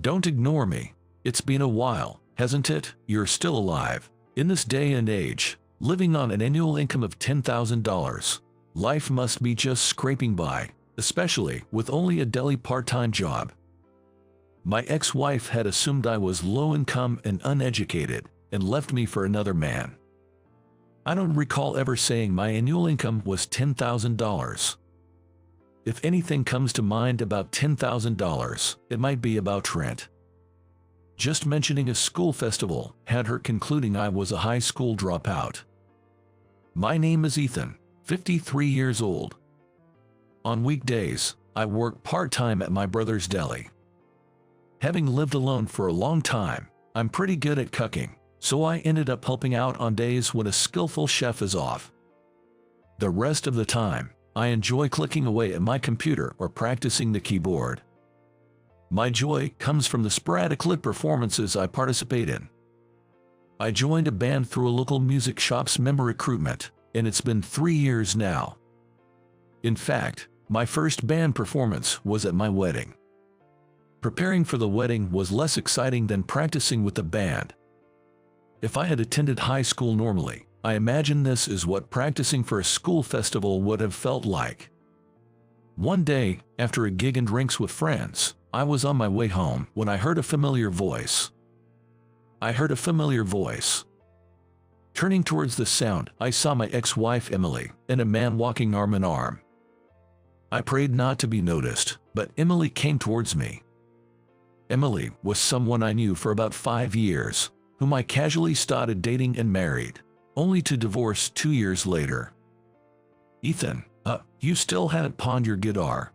Don't ignore me. It's been a while, hasn't it? You're still alive. In this day and age, living on an annual income of $10,000, life must be just scraping by, especially with only a deli part-time job. My ex-wife had assumed I was low income and uneducated and left me for another man. I don't recall ever saying my annual income was $10,000. If anything comes to mind about $10,000, it might be about rent. Just mentioning a school festival had her concluding I was a high school dropout. My name is Ethan, 53 years old. On weekdays, I work part-time at my brother's deli. Having lived alone for a long time, I'm pretty good at cooking, so I ended up helping out on days when a skillful chef is off. The rest of the time, I enjoy clicking away at my computer or practicing the keyboard. My joy comes from the sporadic lit performances I participate in. I joined a band through a local music shop's member recruitment, and it's been 3 years now. In fact, my first band performance was at my wedding. Preparing for the wedding was less exciting than practicing with the band. If I had attended high school normally, I imagine this is what practicing for a school festival would have felt like. One day, after a gig and drinks with friends, I was on my way home when I heard a familiar voice. Turning towards the sound, I saw my ex-wife Emily and a man walking arm in arm. I prayed not to be noticed, but Emily came towards me. Emily was someone I knew for about 5 years, whom I casually started dating and married, only to divorce 2 years later. Ethan, you still hadn't pawned your guitar.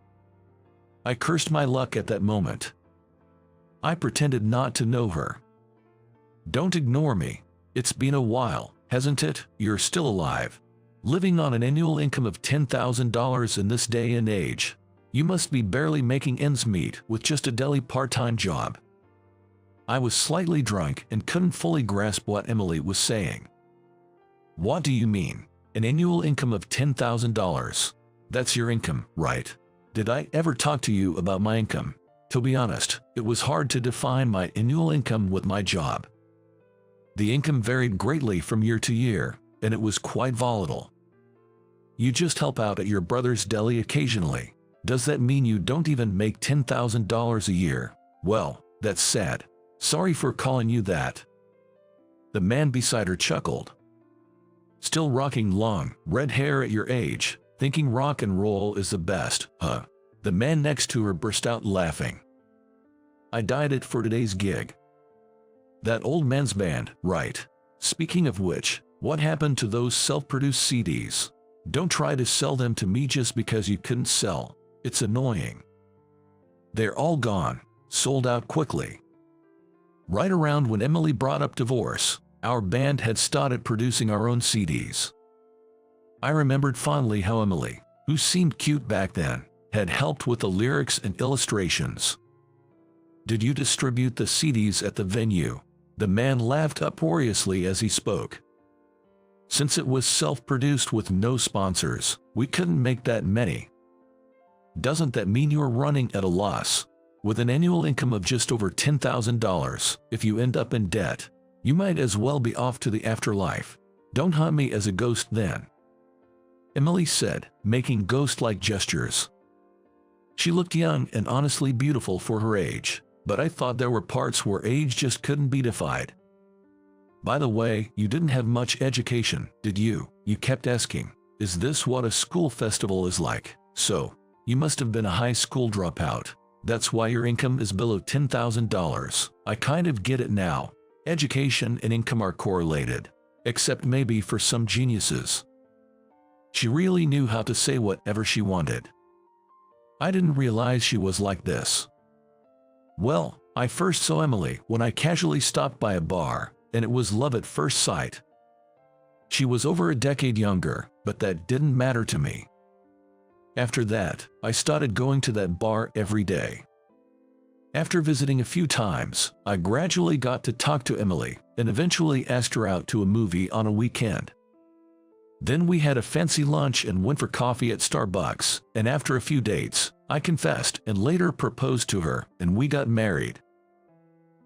I cursed my luck at that moment. I pretended not to know her. Don't ignore me. It's been a while, hasn't it? You're still alive. Living on an annual income of $10,000 in this day and age, you must be barely making ends meet with just a deli part-time job. I was slightly drunk and couldn't fully grasp what Emily was saying. What do you mean? An annual income of $10,000? That's your income, right? Did I ever talk to you about my income? To be honest, it was hard to define my annual income with my job. The income varied greatly from year to year, and it was quite volatile. You just help out at your brother's deli occasionally. Does that mean you don't even make $10,000 a year? Well, that's sad. Sorry for calling you that. The man beside her chuckled. Still rocking long, red hair at your age, thinking rock and roll is the best, huh? The man next to her burst out laughing. I dyed it for today's gig. That old man's band, right? Speaking of which, what happened to those self-produced CDs? Don't try to sell them to me just because you couldn't sell. It's annoying. They're all gone, sold out quickly. Right around when Emily brought up divorce, our band had started producing our own CDs. I remembered fondly how Emily, who seemed cute back then, had helped with the lyrics and illustrations. Did you distribute the CDs at the venue? The man laughed uproariously as he spoke. Since it was self-produced with no sponsors, we couldn't make that many. Doesn't that mean you're running at a loss? With an annual income of just over $10,000, if you end up in debt, you might as well be off to the afterlife. Don't haunt me as a ghost then, Emily said, making ghost-like gestures. She looked young and honestly beautiful for her age, but I thought there were parts where age just couldn't be defied. By the way, you didn't have much education, did you? You kept asking, is this what a school festival is like? So, you must have been a high school dropout. That's why your income is below $10,000. I kind of get it now. Education and income are correlated, except maybe for some geniuses. She really knew how to say whatever she wanted. I didn't realize she was like this. Well, I first saw Emily when I casually stopped by a bar, and it was love at first sight. She was over a decade younger, but that didn't matter to me. After that, I started going to that bar every day. After visiting a few times, I gradually got to talk to Emily and eventually asked her out to a movie on a weekend. Then we had a fancy lunch and went for coffee at Starbucks, and after a few dates, I confessed and later proposed to her, and we got married.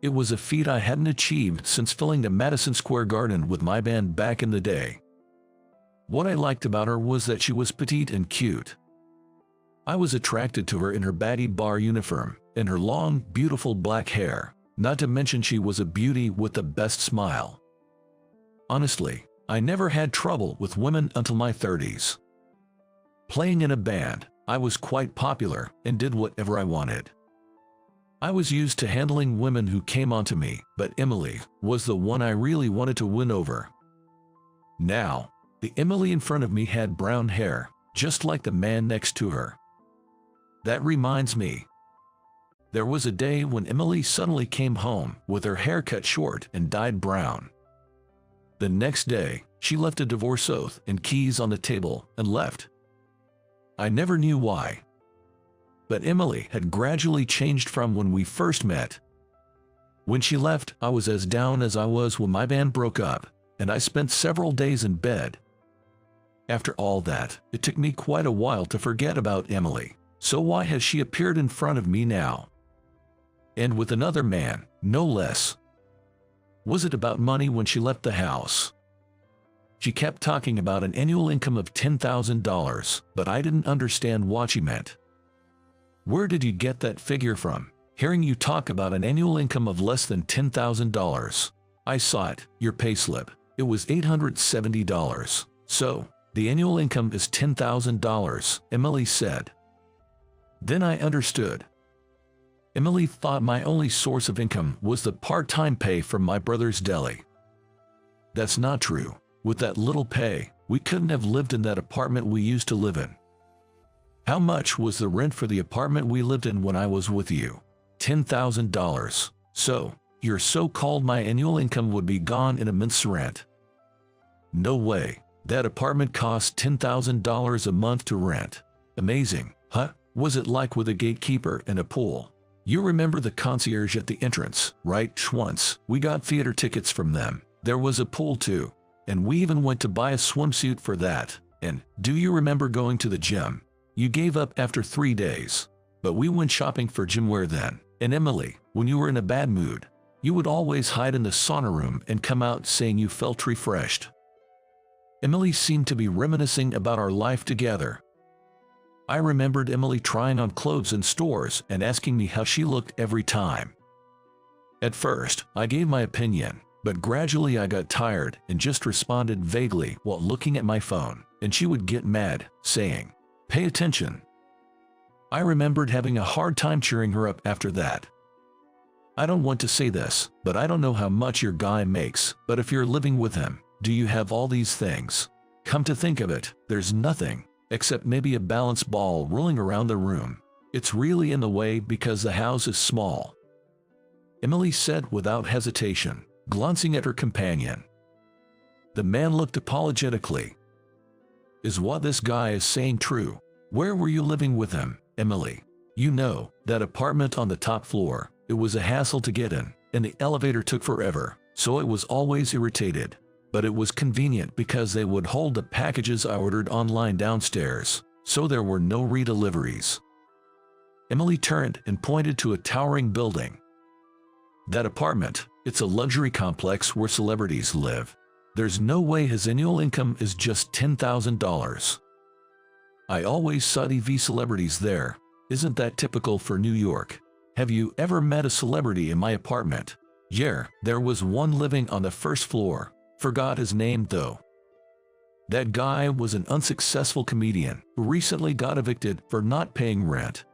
It was a feat I hadn't achieved since filling the Madison Square Garden with my band back in the day. What I liked about her was that she was petite and cute. I was attracted to her in her baddie bar uniform and her long, beautiful black hair, not to mention she was a beauty with the best smile. Honestly, I never had trouble with women until my 30s. Playing in a band, I was quite popular and did whatever I wanted. I was used to handling women who came onto me, but Emily was the one I really wanted to win over. Now, the Emily in front of me had brown hair, just like the man next to her. That reminds me. There was a day when Emily suddenly came home with her hair cut short and dyed brown. The next day, she left a divorce oath and keys on the table and left. I never knew why. But Emily had gradually changed from when we first met. When she left, I was as down as I was when my band broke up, and I spent several days in bed. After all that, it took me quite a while to forget about Emily, so why has she appeared in front of me now? And with another man, no less. Was it about money when she left the house? She kept talking about an annual income of $10,000, but I didn't understand what she meant. Where did you get that figure from? Hearing you talk about an annual income of less than $10,000. I saw it, your payslip. It was $870. So, the annual income is $10,000, Emily said. Then I understood. Emily thought my only source of income was the part-time pay from my brother's deli. That's not true. With that little pay, we couldn't have lived in that apartment we used to live in. How much was the rent for the apartment we lived in when I was with you? $10,000. So, your so-called my annual income would be gone in a month's rent. No way. That apartment cost $10,000 a month to rent. Amazing, huh? Was it like with a gatekeeper and a pool? You remember the concierge at the entrance, right? Once, we got theater tickets from them. There was a pool too. And we even went to buy a swimsuit for that. And, do you remember going to the gym? You gave up after 3 days. But we went shopping for gym wear then. And Emily, when you were in a bad mood, you would always hide in the sauna room and come out saying you felt refreshed. Emily seemed to be reminiscing about our life together. I remembered Emily trying on clothes in stores and asking me how she looked every time. At first, I gave my opinion, but gradually I got tired and just responded vaguely while looking at my phone, and she would get mad, saying, "Pay attention." I remembered having a hard time cheering her up after that. I don't want to say this, but I don't know how much your guy makes, but if you're living with him, do you have all these things? Come to think of it, there's nothing, except maybe a balance ball rolling around the room. It's really in the way because the house is small. Emily said without hesitation, glancing at her companion. The man looked apologetically. Is what this guy is saying true? Where were you living with him, Emily? You know, that apartment on the top floor. It was a hassle to get in, and the elevator took forever, so it was always irritated. But it was convenient because they would hold the packages I ordered online downstairs, so there were no redeliveries. Emily turned and pointed to a towering building. That apartment, it's a luxury complex where celebrities live. There's no way his annual income is just $10,000. I always saw TV celebrities there. Isn't that typical for New York? Have you ever met a celebrity in my apartment? Yeah, there was one living on the first floor. Forgot his name though. That guy was an unsuccessful comedian who recently got evicted for not paying rent.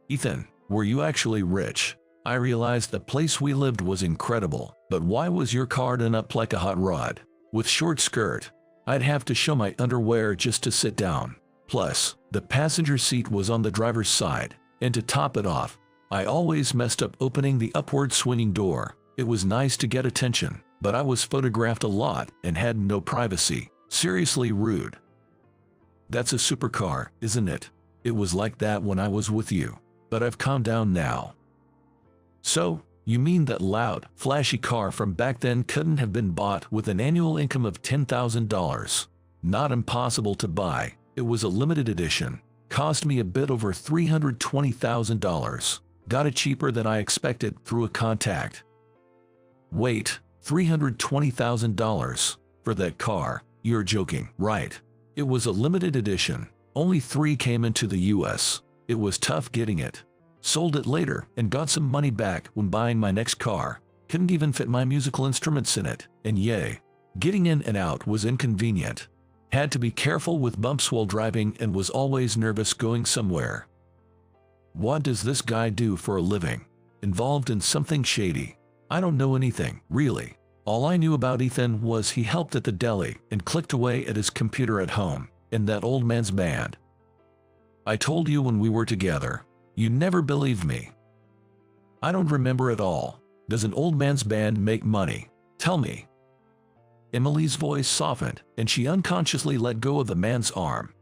Ethan, were you actually rich? I realized the place we lived was incredible, but why was your car done up like a hot rod? With short skirt, I'd have to show my underwear just to sit down. Plus, the passenger seat was on the driver's side, and to top it off, I always messed up opening the upward swinging door. It was nice to get attention, but I was photographed a lot and had no privacy. Seriously rude. That's a supercar, isn't it? It was like that when I was with you, but I've calmed down now. So, you mean that loud, flashy car from back then couldn't have been bought with an annual income of $10,000? Not impossible to buy. It was a limited edition. Cost me a bit over $320,000. Got it cheaper than I expected through a contact. Wait, $320,000 for that car? You're joking, right? It was a limited edition. Only 3 came into the US. It was tough getting it. Sold it later and got some money back when buying my next car. Couldn't even fit my musical instruments in it, and yay. Getting in and out was inconvenient. Had to be careful with bumps while driving and was always nervous going somewhere. What does this guy do for a living? Involved in something shady? I don't know anything, really. All I knew about Ethan was he helped at the deli and clicked away at his computer at home, in that old man's band. I told you when we were together. You never believed me. I don't remember at all. Does an old man's band make money? Tell me. Emily's voice softened, and she unconsciously let go of the man's arm.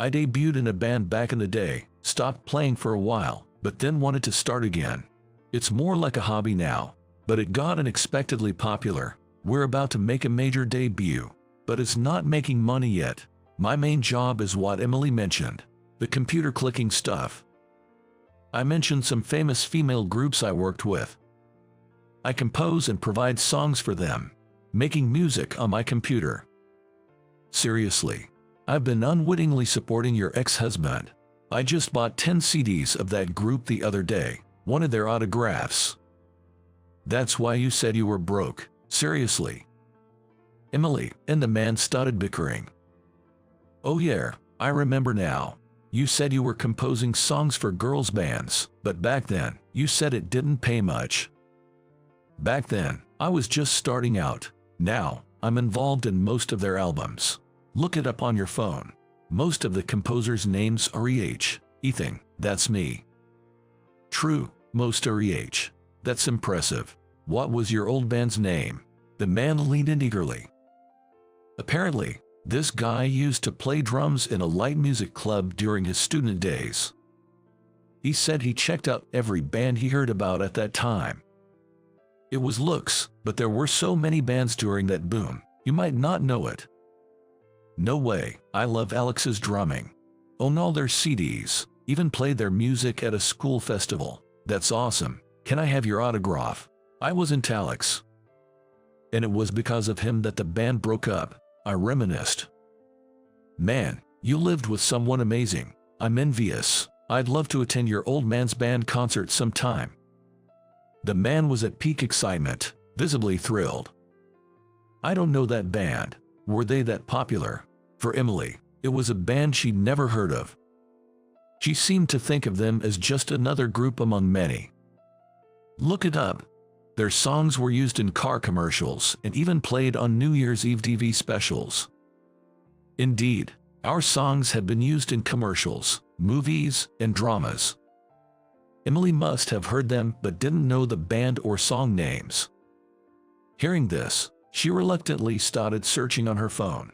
I debuted in a band back in the day, stopped playing for a while, but then wanted to start again. It's more like a hobby now, but it got unexpectedly popular. We're about to make a major debut, but it's not making money yet. My main job is what Emily mentioned, the computer clicking stuff. I mentioned some famous female groups I worked with. I compose and provide songs for them, making music on my computer. Seriously, I've been unwittingly supporting your ex-husband. I just bought 10 CDs of that group the other day, wanted their autographs. That's why you said you were broke, seriously. Emily and the man started bickering. Oh yeah, I remember now. You said you were composing songs for girls' bands, but back then, you said it didn't pay much. Back then, I was just starting out. Now, I'm involved in most of their albums. Look it up on your phone. Most of the composers' names are EH. Ethan, that's me. True, most are EH. That's impressive. What was your old band's name? The man leaned in eagerly. Apparently, this guy used to play drums in a light music club during his student days. He said he checked out every band he heard about at that time. It was looks, but there were so many bands during that boom, you might not know it. No way, I love Alex's drumming. Own all their CDs, even played their music at a school festival. That's awesome. Can I have your autograph? I was into Alex. And it was because of him that the band broke up, I reminisced. Man, you lived with someone amazing. I'm envious. I'd love to attend your old man's band concert sometime. The man was at peak excitement, visibly thrilled. I don't know that band. Were they that popular? For Emily, it was a band she'd never heard of. She seemed to think of them as just another group among many. Look it up. Their songs were used in car commercials and even played on New Year's Eve TV specials. Indeed, our songs have been used in commercials, movies, and dramas. Emily must have heard them but didn't know the band or song names. Hearing this, she reluctantly started searching on her phone.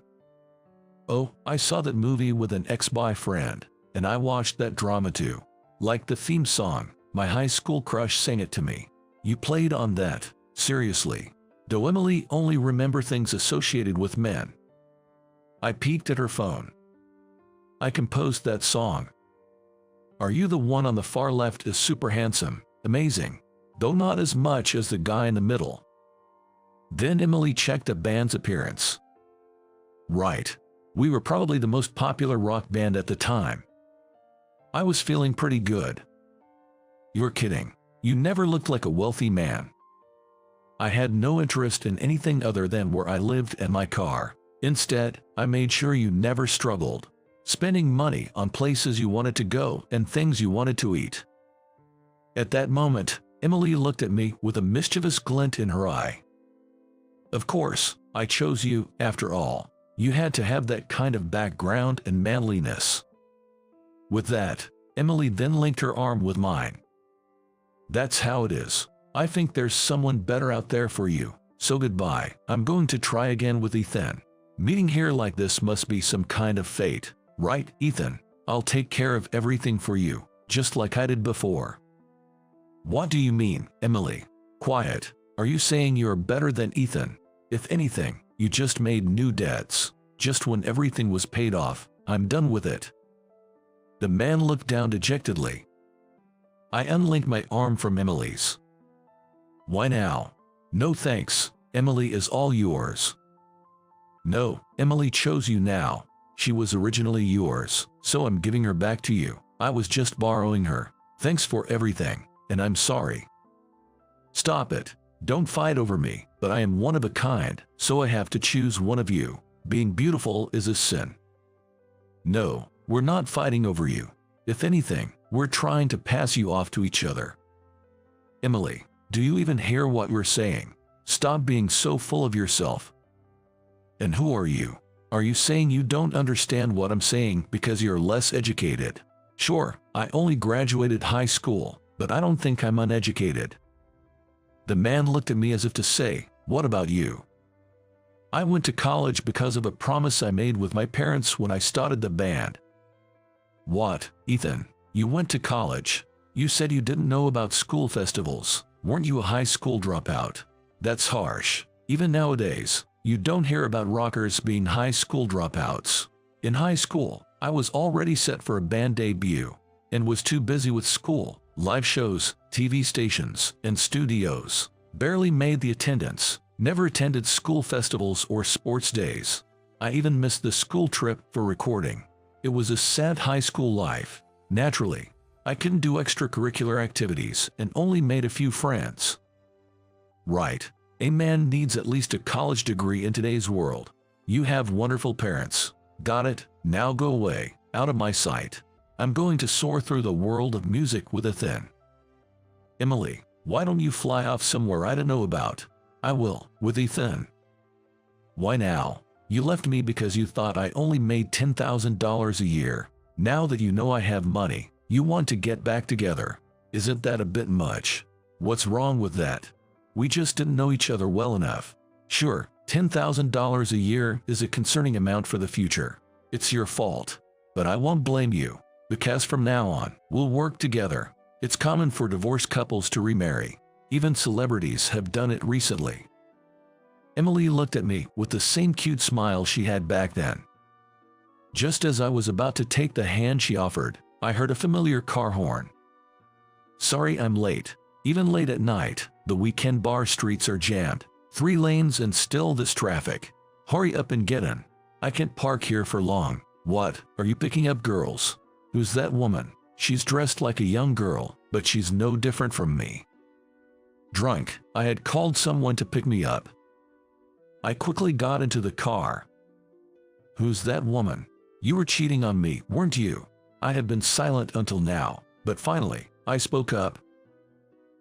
Oh, I saw that movie with an ex-boyfriend, and I watched that drama too. Like the theme song, my high school crush sang it to me. You played on that, seriously. Though Emily only remembered things associated with men. I peeked at her phone. I composed that song. Are you the one on the far left is super handsome, amazing, though not as much as the guy in the middle. Then Emily checked the band's appearance. Right. We were probably the most popular rock band at the time. I was feeling pretty good. You're kidding. You never looked like a wealthy man. I had no interest in anything other than where I lived and my car. Instead, I made sure you never struggled, spending money on places you wanted to go and things you wanted to eat. At that moment, Emily looked at me with a mischievous glint in her eye. Of course, I chose you, after all. You had to have that kind of background and manliness. With that, Emily then linked her arm with mine. That's how it is. I think there's someone better out there for you, so goodbye. I'm going to try again with Ethan. Meeting here like this must be some kind of fate, right, Ethan? I'll take care of everything for you, just like I did before. What do you mean, Emily? Quiet. Are you saying you're better than Ethan? If anything, you just made new debts. Just when everything was paid off, I'm done with it. The man looked down dejectedly. I unlinked my arm from Emily's. Why now? No thanks, Emily is all yours. No, Emily chose you now. She was originally yours, so I'm giving her back to you. I was just borrowing her. Thanks for everything, and I'm sorry. Stop it. Don't fight over me, but I am one of a kind, so I have to choose one of you. Being beautiful is a sin. No, we're not fighting over you. If anything, we're trying to pass you off to each other. Emily, do you even hear what we're saying? Stop being so full of yourself. And who are you? Are you saying you don't understand what I'm saying because you're less educated? Sure, I only graduated high school, but I don't think I'm uneducated. The man looked at me as if to say, what about you? I went to college because of a promise I made with my parents when I started the band. What, Ethan? You went to college? You said you didn't know about school festivals. Weren't you a high school dropout? That's harsh. Even nowadays, you don't hear about rockers being high school dropouts. In high school, I was already set for a band debut and was too busy with school, live shows, TV stations, and studios. Barely made the attendance. Never attended school festivals or sports days. I even missed the school trip for recording. It was a sad high school life. Naturally, I couldn't do extracurricular activities and only made a few friends. Right. A man needs at least a college degree in today's world. You have wonderful parents. Got it? Now go away, out of my sight. I'm going to soar through the world of music with Ethan. Emily, why don't you fly off somewhere I don't know about? I will, with Ethan. Why now? You left me because you thought I only made $10,000 a year. Now that you know I have money, you want to get back together. Isn't that a bit much? What's wrong with that? We just didn't know each other well enough. Sure, $10,000 a year is a concerning amount for the future. It's your fault. But I won't blame you, because from now on, we'll work together. It's common for divorced couples to remarry. Even celebrities have done it recently. Emily looked at me with the same cute smile she had back then. Just as I was about to take the hand she offered, I heard a familiar car horn. Sorry I'm late. Even late at night, the weekend bar streets are jammed. 3 lanes and still this traffic. Hurry up and get in. I can't park here for long. What, are you picking up girls? Who's that woman? She's dressed like a young girl, but she's no different from me. Drunk, I had called someone to pick me up. I quickly got into the car. Who's that woman? You were cheating on me, weren't you? I have been silent until now, but finally, I spoke up.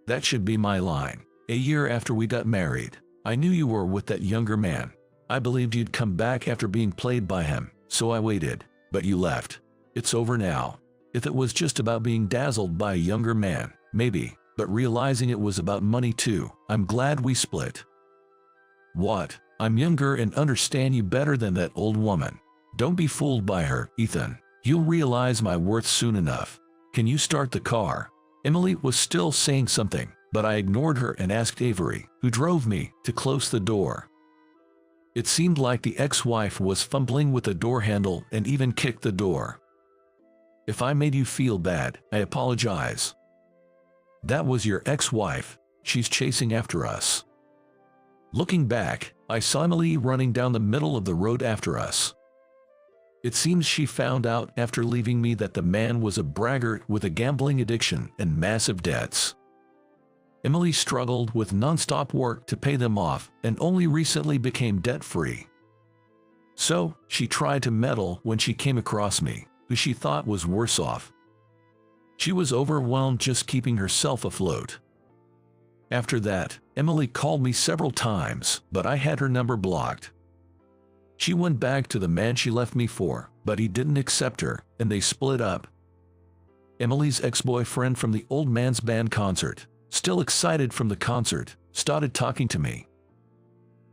That should be my line. A year after we got married, I knew you were with that younger man. I believed you'd come back after being played by him, so I waited, but you left. It's over now. If it was just about being dazzled by a younger man, maybe, but realizing it was about money too, I'm glad we split. What? I'm younger and understand you better than that old woman. Don't be fooled by her, Ethan. You'll realize my worth soon enough. Can you start the car? Emily was still saying something, but I ignored her and asked Avery, who drove me, to close the door. It seemed like the ex-wife was fumbling with the door handle and even kicked the door. If I made you feel bad, I apologize. That was your ex-wife. She's chasing after us. Looking back, I saw Emily running down the middle of the road after us. It seems she found out after leaving me that the man was a braggart with a gambling addiction and massive debts. Emily struggled with non-stop work to pay them off and only recently became debt-free. So, she tried to meddle when she came across me, who she thought was worse off. She was overwhelmed just keeping herself afloat. After that, Emily called me several times, but I had her number blocked. She went back to the man she left me for, but he didn't accept her, and they split up. Emily's ex-boyfriend from the old man's band concert, still excited from the concert, started talking to me.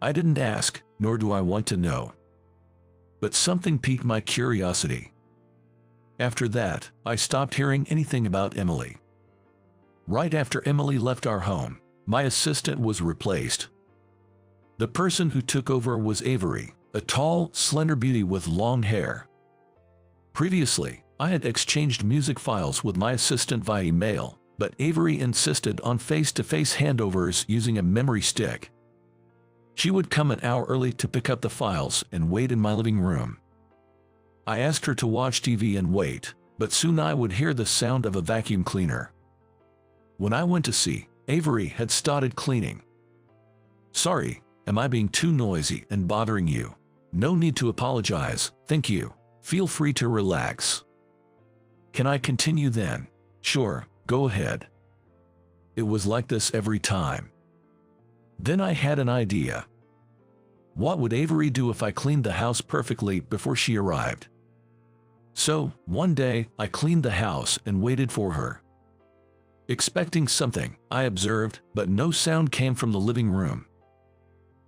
I didn't ask, nor do I want to know. But something piqued my curiosity. After that, I stopped hearing anything about Emily. Right after Emily left our home, my assistant was replaced. The person who took over was Avery, a tall, slender beauty with long hair. Previously, I had exchanged music files with my assistant via email, but Avery insisted on face-to-face handovers using a memory stick. She would come an hour early to pick up the files and wait in my living room. I asked her to watch TV and wait, but soon I would hear the sound of a vacuum cleaner. When I went to see, Avery had started cleaning. "Sorry, am I being too noisy and bothering you?" "No need to apologize, thank you. Feel free to relax." "Can I continue then?" "Sure, go ahead." It was like this every time. Then I had an idea. What would Avery do if I cleaned the house perfectly before she arrived? So, one day, I cleaned the house and waited for her. Expecting something, I observed, but no sound came from the living room.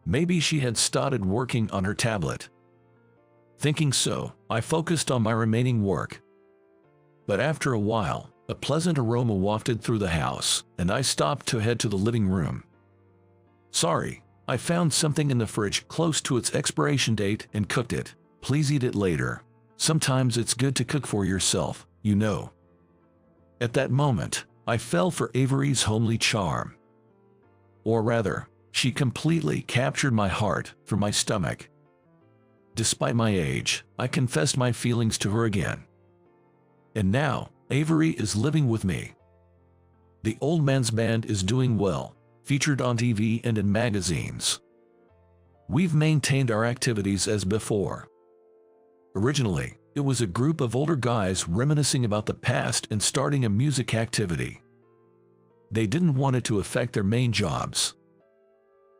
Maybe she had started working on her tablet. Thinking so, I focused on my remaining work. But after a while, a pleasant aroma wafted through the house, and I stopped to head to the living room. "Sorry, I found something in the fridge close to its expiration date and cooked it. Please eat it later. Sometimes it's good to cook for yourself, you know." At that moment, I fell for Avery's homely charm. Or rather, she completely captured my heart from my stomach. Despite my age, I confessed my feelings to her again. And now, Avery is living with me. The Old Man's Band is doing well, featured on TV and in magazines. We've maintained our activities as before. Originally, it was a group of older guys reminiscing about the past and starting a music activity. They didn't want it to affect their main jobs.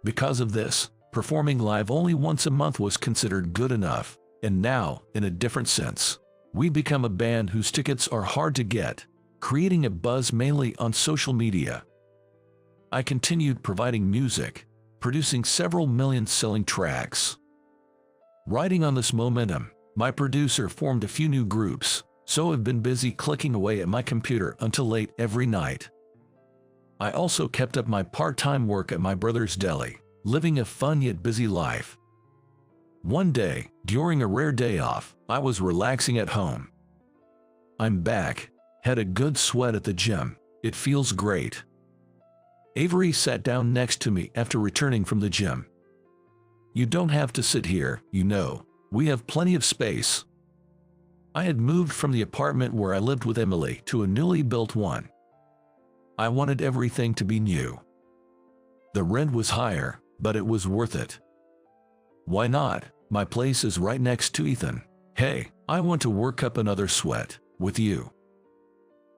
Because of this, performing live only once a month was considered good enough, and now, in a different sense, we become a band whose tickets are hard to get, creating a buzz mainly on social media. I continued providing music, producing several million selling tracks. Riding on this momentum, my producer formed a few new groups, so I've been busy clicking away at my computer until late every night. I also kept up my part-time work at my brother's deli, living a fun yet busy life. One day, during a rare day off, I was relaxing at home. I'm back, had a good sweat at the gym, it feels great. Avery sat down next to me after returning from the gym. "You don't have to sit here, you know, we have plenty of space." I had moved from the apartment where I lived with Emily to a newly built one. I wanted everything to be new. The rent was higher, but it was worth it. Why not? My place is right next to Ethan. Hey, I want to work up another sweat with you.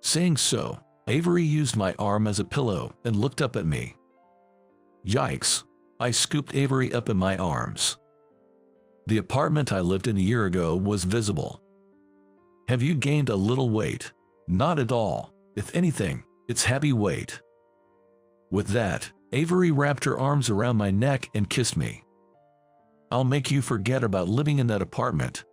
Saying so, Avery used my arm as a pillow and looked up at me. Yikes! I scooped Avery up in my arms. The apartment I lived in a year ago was visible. "Have you gained a little weight?" "Not at all. If anything, it's heavy weight." With that, Avery wrapped her arms around my neck and kissed me. "I'll make you forget about living in that apartment,"